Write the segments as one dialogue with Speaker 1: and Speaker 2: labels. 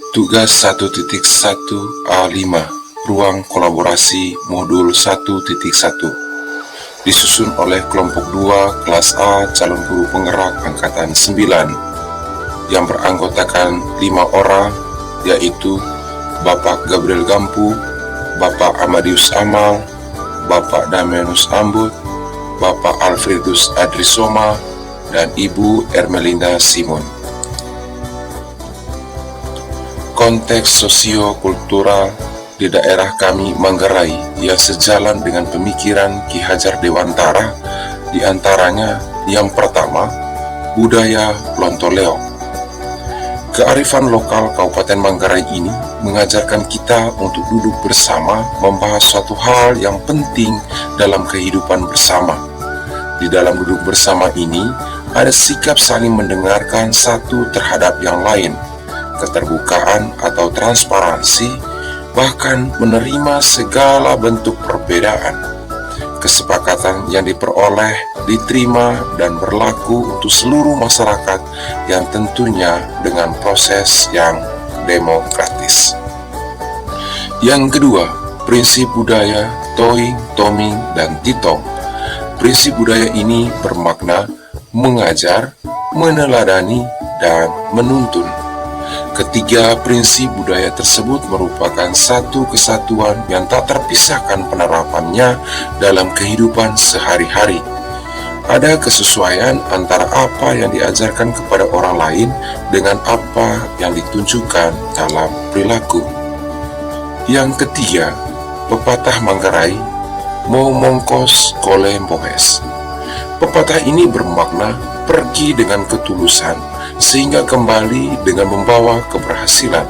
Speaker 1: Tugas 1.1A5 Ruang Kolaborasi Modul 1.1 disusun oleh kelompok 2 kelas A calon guru penggerak angkatan 9 yang beranggotakan 5 orang, yaitu Bapak Gabriel Gampu, Bapak Amadius Amal, Bapak Damianus Ambut, Bapak Alfredus Adrisoma, dan Ibu Ermelinda Simon. Konteks sosio-kultural di daerah kami Manggarai yang sejalan dengan pemikiran Ki Hajar Dewantara, diantaranya yang pertama, budaya Lontoleok. Kearifan lokal Kabupaten Manggarai ini mengajarkan kita untuk duduk bersama membahas suatu hal yang penting dalam kehidupan bersama. Di dalam duduk bersama ini, ada sikap saling mendengarkan satu terhadap yang lain, keterbukaan atau transparansi, bahkan menerima segala bentuk perbedaan. Kesepakatan yang diperoleh, diterima, dan berlaku untuk seluruh masyarakat yang tentunya dengan proses yang demokratis. Yang kedua, prinsip budaya Toing, Toming, dan Titong. Prinsip budaya ini bermakna mengajar, meneladani, dan menuntun. Ketiga prinsip budaya tersebut merupakan satu kesatuan yang tak terpisahkan penerapannya dalam kehidupan sehari-hari. Ada kesesuaian antara apa yang diajarkan kepada orang lain dengan apa yang ditunjukkan dalam perilaku. Yang ketiga, pepatah Manggarai, Mau mongkos kole mbohes. Pepatah ini bermakna pergi dengan ketulusan sehingga kembali dengan membawa keberhasilan.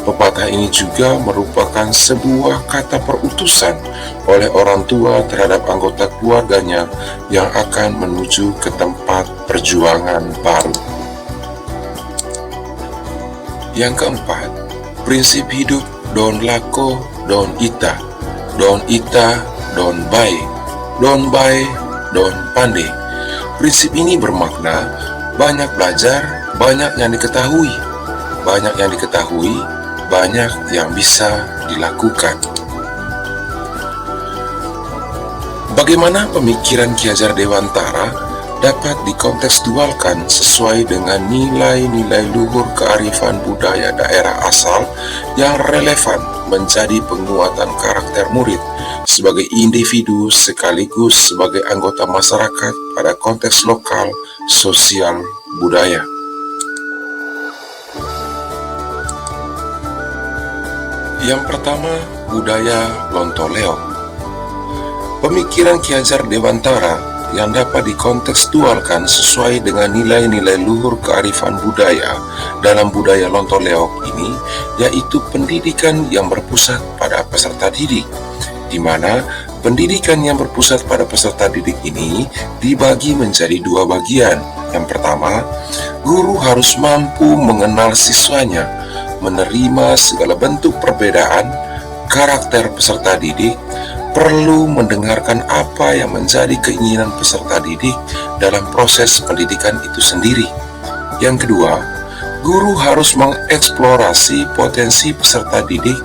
Speaker 1: Pepatah ini juga merupakan sebuah kata perutusan oleh orang tua terhadap anggota keluarganya yang akan menuju ke tempat perjuangan baru. Yang keempat, prinsip hidup Don Lako, Don Ita, Don Ita, Don Bae, Don Bae, Don Pande. Prinsip ini bermakna banyak belajar, banyak yang diketahui. Banyak yang diketahui, banyak yang bisa dilakukan. Bagaimana pemikiran Ki Hajar Dewantara dapat dikontekstualkan sesuai dengan nilai-nilai luhur kearifan budaya daerah asal yang relevan menjadi penguatan karakter murid sebagai individu sekaligus sebagai anggota masyarakat pada konteks lokal, sosial, budaya. Yang pertama, budaya Lontoleok. Pemikiran Ki Hajar Dewantara yang dapat dikontekstualkan sesuai dengan nilai-nilai luhur kearifan budaya dalam budaya Lontoleok ini, yaitu pendidikan yang berpusat pada peserta didik, di mana pendidikan yang berpusat pada peserta didik ini dibagi menjadi dua bagian. Yang pertama, guru harus mampu mengenal siswanya, menerima segala bentuk perbedaan, karakter peserta didik, perlu mendengarkan apa yang menjadi keinginan peserta didik dalam proses pendidikan itu sendiri. Yang kedua, guru harus mengeksplorasi potensi peserta didik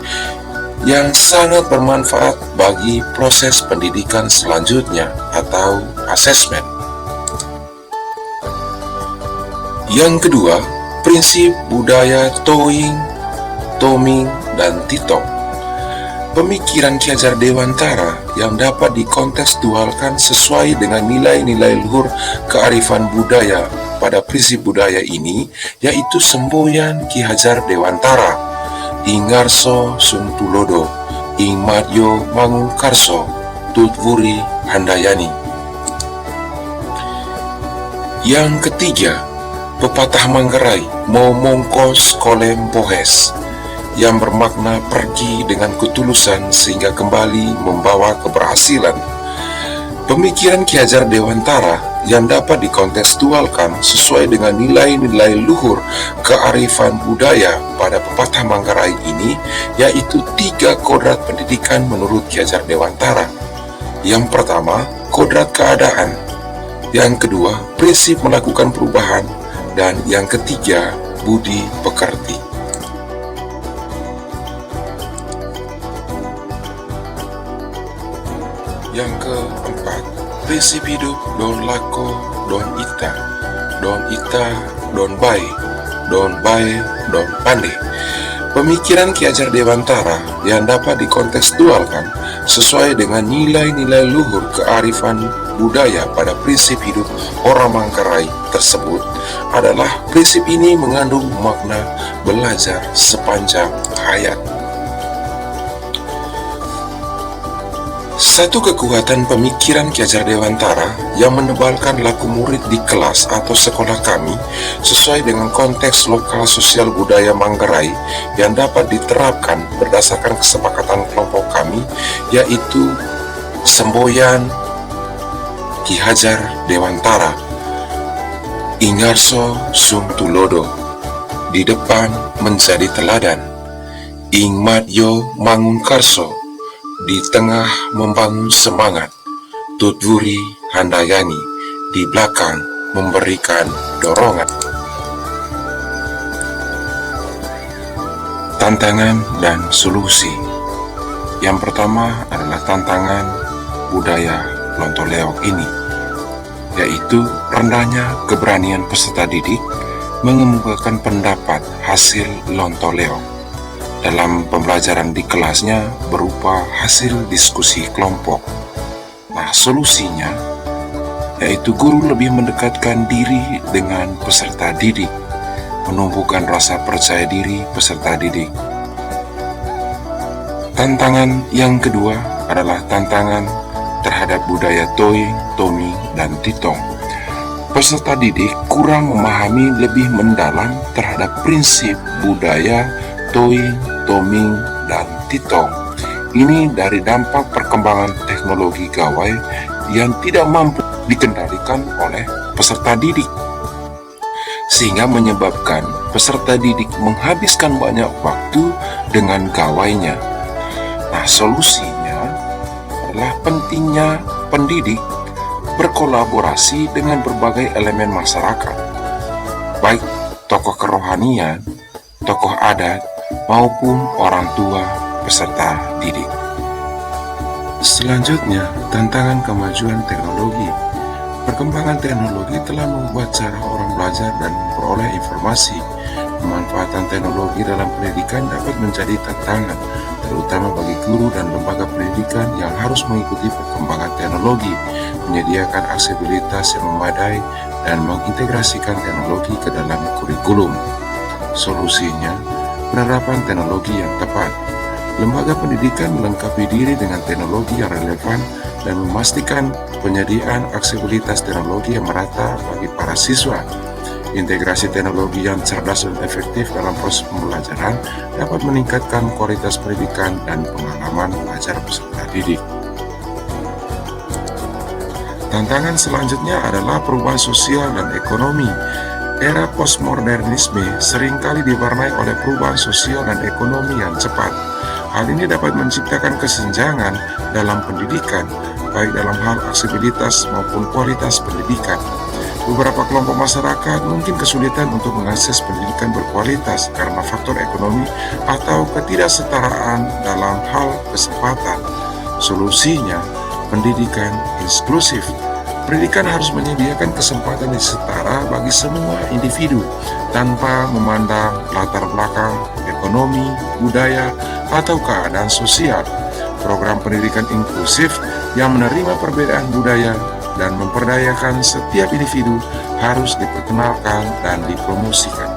Speaker 1: yang sangat bermanfaat bagi proses pendidikan selanjutnya atau asesmen. Yang kedua, prinsip budaya Toing, Toming, dan Titong. Pemikiran Ki Hajar Dewantara yang dapat dikontekstualkan sesuai dengan nilai-nilai luhur kearifan budaya pada prinsip budaya ini, yaitu semboyan Ki Hajar Dewantara, Ingarso Suntulodo, Ing Madyo Mangunkarso, Tutwuri Handayani. Yang ketiga, pepatah Manggarai, Mau mongkos kolem pohes, yang bermakna pergi dengan ketulusan sehingga kembali membawa keberhasilan. Pemikiran Ki Hajar Dewantara yang dapat dikontekstualkan sesuai dengan nilai-nilai luhur kearifan budaya pada pepatah Manggarai ini, yaitu 3 kodrat pendidikan menurut Ki Hajar Dewantara. Yang pertama, kodrat keadaan. Yang kedua, prinsip melakukan perubahan. Dan yang ketiga, budi pekerti. Yang keempat, prinsip hidup don lako, don ita, don bae, don pande. Pemikiran Ki Hajar Dewantara yang dapat dikontekstualkan sesuai dengan nilai-nilai luhur kearifan budaya pada prinsip hidup orang Manggarai tersebut adalah prinsip ini mengandung makna belajar sepanjang hayat. Satu kekuatan pemikiran Ki Hajar Dewantara yang menebalkan laku murid di kelas atau sekolah kami sesuai dengan konteks lokal sosial budaya Manggarai yang dapat diterapkan berdasarkan kesepakatan kelompok kami, yaitu semboyan Ki Hajar Dewantara, Ingarso sung tulodo, di depan menjadi teladan, Ingmat yo mangun karso, di tengah membangun semangat, Tutwuri handayani, di belakang memberikan dorongan. Tantangan dan solusi. Yang pertama adalah tantangan budaya Lontoleok ini, yaitu rendahnya keberanian peserta didik mengemukakan pendapat hasil Lontoleok dalam pembelajaran di kelasnya berupa hasil diskusi kelompok. Nah, solusinya yaitu guru lebih mendekatkan diri dengan peserta didik, menumbuhkan rasa percaya diri peserta didik. Tantangan yang kedua adalah tantangan terhadap budaya Toing, Toming, dan Titong. Peserta didik kurang memahami lebih mendalam terhadap prinsip budaya Toing, Toming, dan Titong. Ini dari dampak perkembangan teknologi gawai yang tidak mampu dikendalikan oleh peserta didik, sehingga menyebabkan peserta didik menghabiskan banyak waktu dengan gawainya. Nah, solusinya adalah pentingnya pendidik berkolaborasi dengan berbagai elemen masyarakat, baik tokoh kerohanian, tokoh adat, maupun orang tua peserta didik. Selanjutnya, tantangan kemajuan teknologi. Perkembangan teknologi telah membuat cara orang belajar dan memperoleh informasi. Pemanfaatan teknologi dalam pendidikan dapat menjadi tantangan, terutama bagi guru dan lembaga pendidikan yang harus mengikuti perkembangan teknologi, menyediakan aksesibilitas yang memadai, dan mengintegrasikan teknologi ke dalam kurikulum. Solusinya, penerapan teknologi yang tepat. Lembaga pendidikan melengkapi diri dengan teknologi yang relevan dan memastikan penyediaan aksesibilitas teknologi yang merata bagi para siswa. Integrasi teknologi yang cerdas dan efektif dalam proses pembelajaran dapat meningkatkan kualitas pendidikan dan pengalaman belajar peserta didik. Tantangan selanjutnya adalah perubahan sosial dan ekonomi. Era postmodernisme seringkali diwarnai oleh perubahan sosial dan ekonomi yang cepat. Hal ini dapat menciptakan kesenjangan dalam pendidikan, baik dalam hal aksesibilitas maupun kualitas pendidikan. Beberapa kelompok masyarakat mungkin kesulitan untuk mengakses pendidikan berkualitas karena faktor ekonomi atau ketidaksetaraan dalam hal kesempatan. Solusinya, pendidikan inklusif. Pendidikan harus menyediakan kesempatan yang setara bagi semua individu tanpa memandang latar belakang, ekonomi, budaya, atau keadaan sosial. Program pendidikan inklusif yang menerima perbedaan budaya dan memperdayakan setiap individu harus diperkenalkan dan dipromosikan.